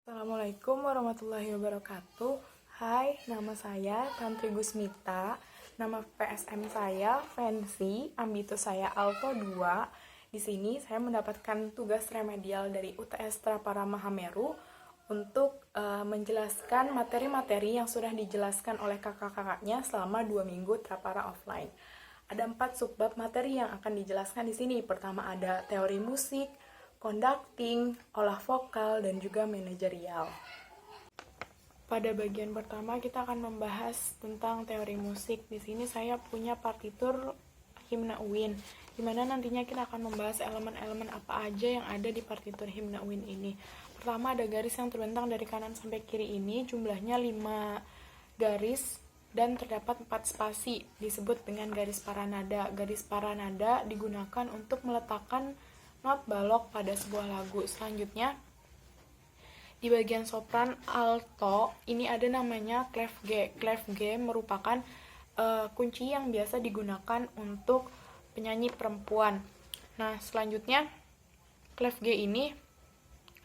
Assalamualaikum warahmatullahi wabarakatuh. Hai, nama saya Tantri Gusmita. Nama PSM saya Fancy, ambitus saya Alto 2. Di sini saya mendapatkan tugas remedial dari UTS Trapara Mahameru untuk menjelaskan materi-materi yang sudah dijelaskan oleh kakak-kakaknya selama 2 minggu Trapara offline. Ada 4 subbab materi yang akan dijelaskan di sini. Pertama ada teori musik, conducting, olah vokal, dan juga manajerial. Pada bagian pertama kita akan membahas tentang teori musik. Di sini saya punya partitur Himna Uin, di mana nantinya kita akan membahas elemen-elemen apa aja yang ada di partitur Himna Uin ini. Pertama ada garis yang terbentang dari kanan sampai kiri ini, jumlahnya 5 garis dan terdapat 4 spasi, disebut dengan garis paranada. Garis paranada digunakan untuk meletakkan not balok pada sebuah lagu. Selanjutnya, di bagian sopran alto, ini ada namanya clef G. Clef G merupakan kunci yang biasa digunakan untuk penyanyi perempuan. Nah, selanjutnya, clef G ini,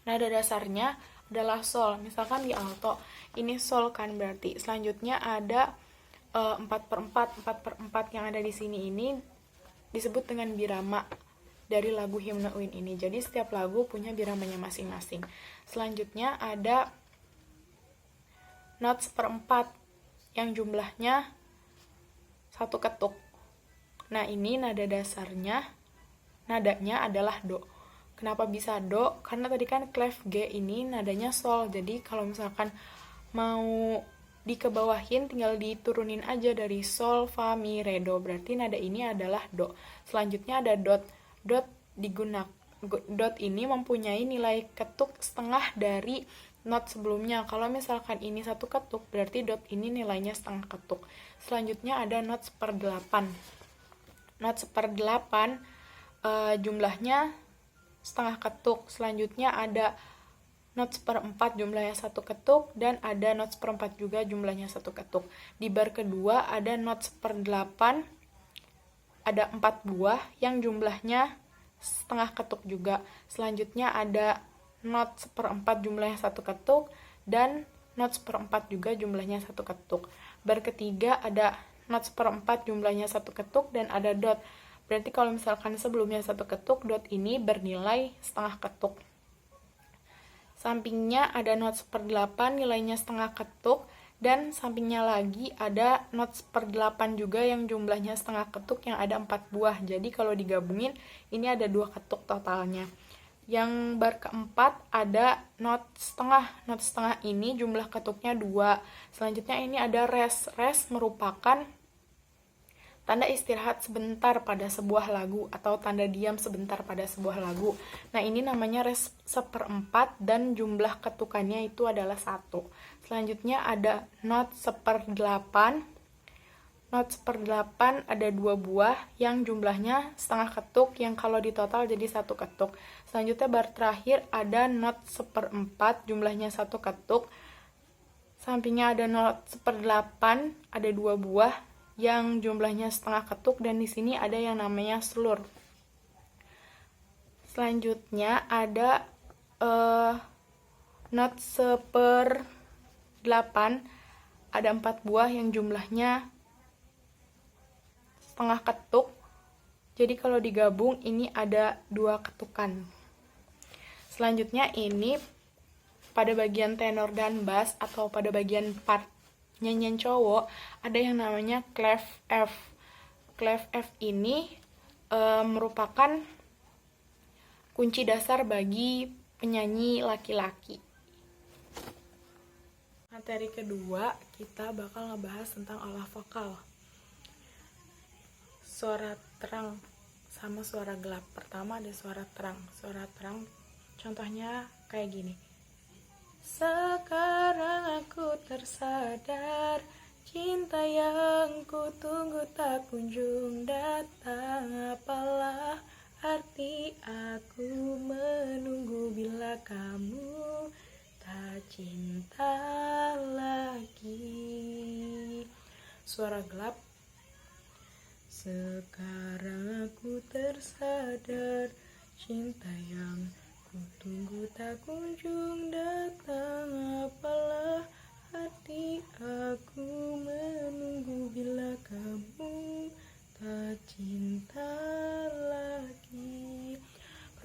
nada dasarnya adalah sol. Misalkan di alto, ini sol kan berarti. Selanjutnya ada 4/4. 4/4 yang ada di sini ini disebut dengan birama dari lagu Himna Uin ini. Jadi setiap lagu punya biramanya masing-masing. Selanjutnya ada not 1/4 yang jumlahnya 1 ketuk. Nah, ini nada dasarnya, nadanya adalah do. Kenapa bisa do? Karena tadi kan clef G ini nadanya sol. Jadi kalau misalkan mau dikebawahin tinggal diturunin aja dari sol, fa, mi, re, do. Berarti nada ini adalah do. Selanjutnya ada dot. Dot ini mempunyai nilai ketuk setengah dari not sebelumnya. Kalau misalkan ini 1 ketuk, berarti dot ini nilainya setengah ketuk. Selanjutnya ada not 1/8. Not 1/8 jumlahnya setengah ketuk. Selanjutnya ada not 1/4 jumlahnya 1 ketuk, dan ada not 1/4 juga jumlahnya 1 ketuk. Di bar kedua ada not 1/8, ada 4 buah yang jumlahnya setengah ketuk juga. Selanjutnya ada not 1/4 jumlahnya 1 ketuk, dan not 1/4 juga jumlahnya 1 ketuk. Bar ketiga ada not 1/4 jumlahnya 1 ketuk, dan ada dot. Berarti kalau misalkan sebelumnya 1 ketuk, dot ini bernilai setengah ketuk. Sampingnya ada not 1/8 nilainya setengah ketuk, dan sampingnya lagi ada not 1/8 juga yang jumlahnya setengah ketuk yang ada 4 buah. Jadi kalau digabungin ini ada 2 ketuk totalnya. Yang bar keempat ada not setengah. Not setengah ini jumlah ketuknya 2. Selanjutnya ini ada rest. Rest merupakan tanda istirahat sebentar pada sebuah lagu atau tanda diam sebentar pada sebuah lagu. Nah, ini namanya rest 1/4 dan jumlah ketukannya itu adalah 1. Selanjutnya ada not 1/8. Not 1/8 ada 2 buah yang jumlahnya setengah ketuk yang kalau ditotal jadi 1 ketuk. Selanjutnya bar terakhir ada not 1/4 jumlahnya 1 ketuk. Sampingnya ada not 1/8 ada 2 buah yang jumlahnya setengah ketuk, dan di sini ada yang namanya slur. Selanjutnya ada not 1/8 ada 4 buah yang jumlahnya setengah ketuk. Jadi kalau digabung ini ada 2 ketukan. Selanjutnya ini pada bagian tenor dan bass atau pada bagian part nyanyian cowok ada yang namanya clef F. Clef F ini merupakan kunci dasar bagi penyanyi laki-laki. Materi kedua kita bakal ngebahas tentang olah vokal. Suara terang sama suara gelap. Pertama ada suara terang. Suara terang contohnya kayak gini. Sekarang aku tersadar, cinta yang ku tunggu tak kunjung datang. Apalah arti aku menunggu bila kamu tak cinta lagi. Suara gelap. Sekarang aku tersadar, cinta yang ku tunggu tak kunjung datang.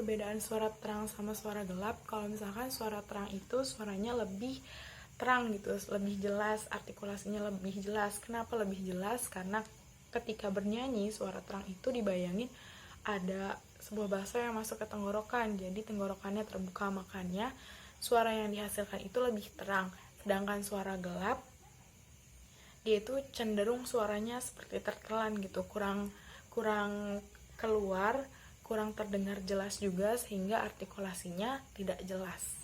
perbedaan suara terang sama suara gelap, kalau misalkan suara terang itu suaranya lebih terang gitu, lebih jelas, artikulasinya lebih jelas. Kenapa lebih jelas? Karena ketika bernyanyi, suara terang itu dibayangin ada sebuah bahasa yang masuk ke tenggorokan, jadi tenggorokannya terbuka, makanya suara yang dihasilkan itu lebih terang. Sedangkan suara gelap, dia itu cenderung suaranya seperti tertelan gitu, kurang keluar, kurang terdengar jelas juga, sehingga artikulasinya tidak jelas.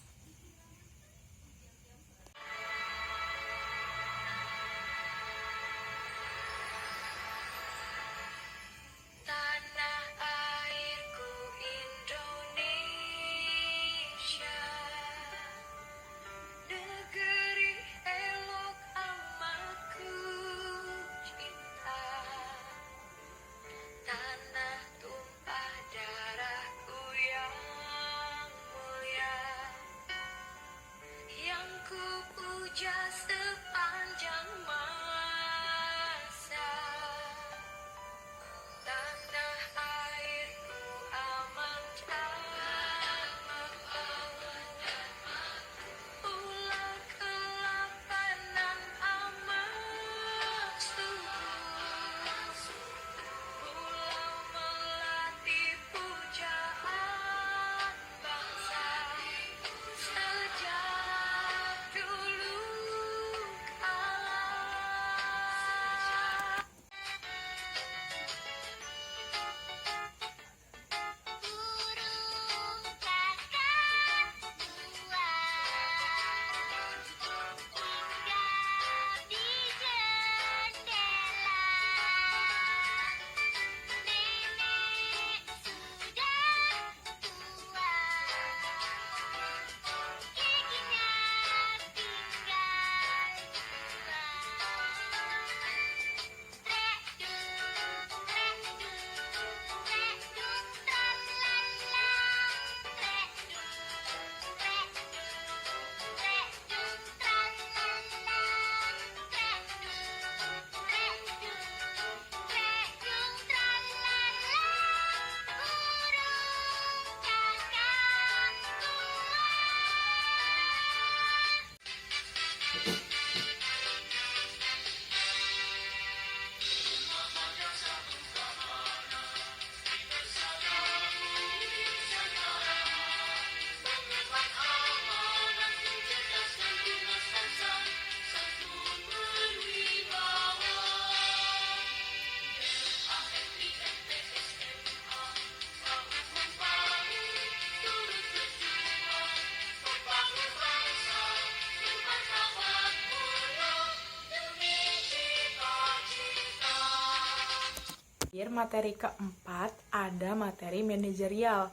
Materi keempat ada materi manajerial.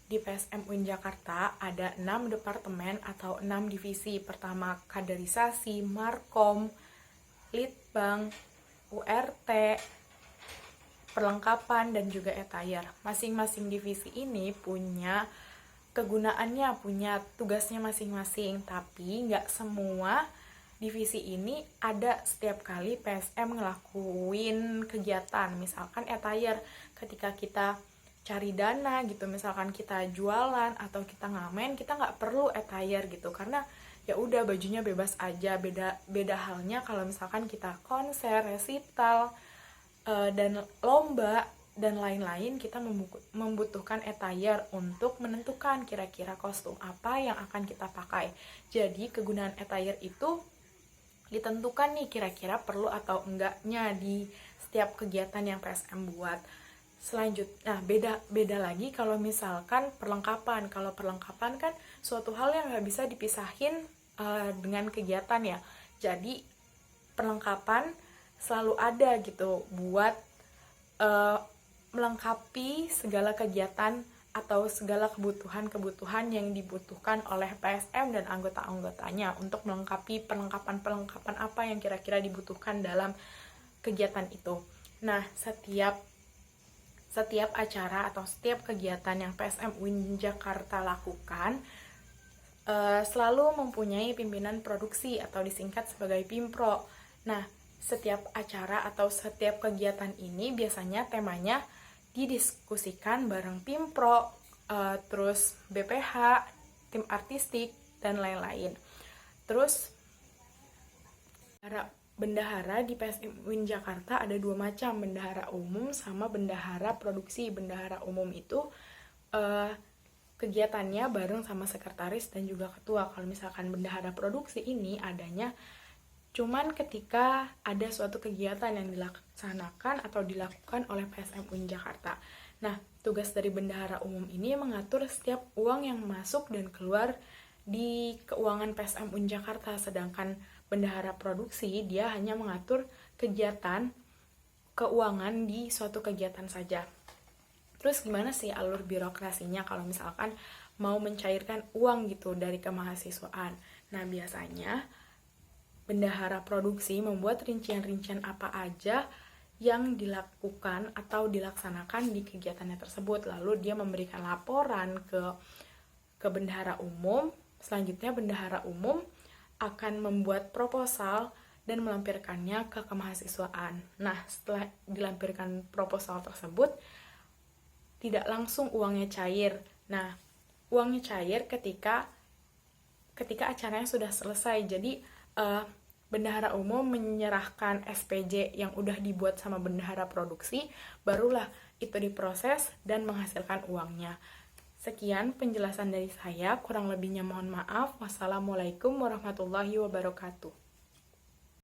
Di PSM UIN Jakarta ada 6 departemen atau 6 divisi. Pertama, kaderisasi, markom, litbang, URT, perlengkapan, dan juga attire. Masing-masing divisi ini punya kegunaannya, punya tugasnya masing-masing, tapi nggak semua divisi ini ada setiap kali PSM ngelakuin kegiatan. Misalkan attire, ketika kita cari dana gitu, misalkan kita jualan atau kita ngamen, kita nggak perlu attire gitu, karena ya udah bajunya bebas aja. Beda halnya kalau misalkan kita konser, resital, dan lomba dan lain-lain, kita membutuhkan attire untuk menentukan kira-kira kostum apa yang akan kita pakai. Jadi kegunaan attire itu ditentukan nih kira-kira perlu atau enggaknya di setiap kegiatan yang PSM buat. Selanjutnya, beda lagi kalau misalkan perlengkapan. Kalau perlengkapan kan suatu hal yang nggak bisa dipisahin dengan kegiatan ya. Jadi perlengkapan selalu ada gitu buat melengkapi segala kegiatan atau segala kebutuhan yang dibutuhkan oleh PSM dan anggota-anggotanya untuk melengkapi perlengkapan apa yang kira-kira dibutuhkan dalam kegiatan itu. Nah, setiap acara atau setiap kegiatan yang PSM UIN Jakarta lakukan selalu mempunyai pimpinan produksi atau disingkat sebagai Pimpro. Nah, setiap acara atau setiap kegiatan ini biasanya temanya didiskusikan bareng Pimpro terus BPH, tim artistik, dan lain-lain. Terus bendahara di PSM UIN Jakarta ada 2 macam, bendahara umum sama bendahara produksi. Bendahara umum itu kegiatannya bareng sama sekretaris dan juga ketua. Kalau misalkan bendahara produksi ini adanya cuman ketika ada suatu kegiatan yang dilaksanakan atau dilakukan oleh PSM UIN Jakarta. Nah, tugas dari bendahara umum ini mengatur setiap uang yang masuk dan keluar di keuangan PSM UIN Jakarta, sedangkan bendahara produksi dia hanya mengatur kegiatan keuangan di suatu kegiatan saja. Terus gimana sih alur birokrasinya kalau misalkan mau mencairkan uang gitu dari kemahasiswaan? Nah, biasanya bendahara produksi membuat rincian-rincian apa aja yang dilakukan atau dilaksanakan di kegiatannya tersebut. Lalu dia memberikan laporan ke bendahara umum. Selanjutnya bendahara umum akan membuat proposal dan melampirkannya ke kemahasiswaan. Nah, setelah dilampirkan proposal tersebut, tidak langsung uangnya cair. Nah, uangnya cair ketika acaranya sudah selesai. Jadi, bendahara umum menyerahkan SPJ yang udah dibuat sama bendahara produksi, barulah itu diproses dan menghasilkan uangnya. Sekian penjelasan dari saya, kurang lebihnya mohon maaf. Wassalamualaikum warahmatullahi wabarakatuh.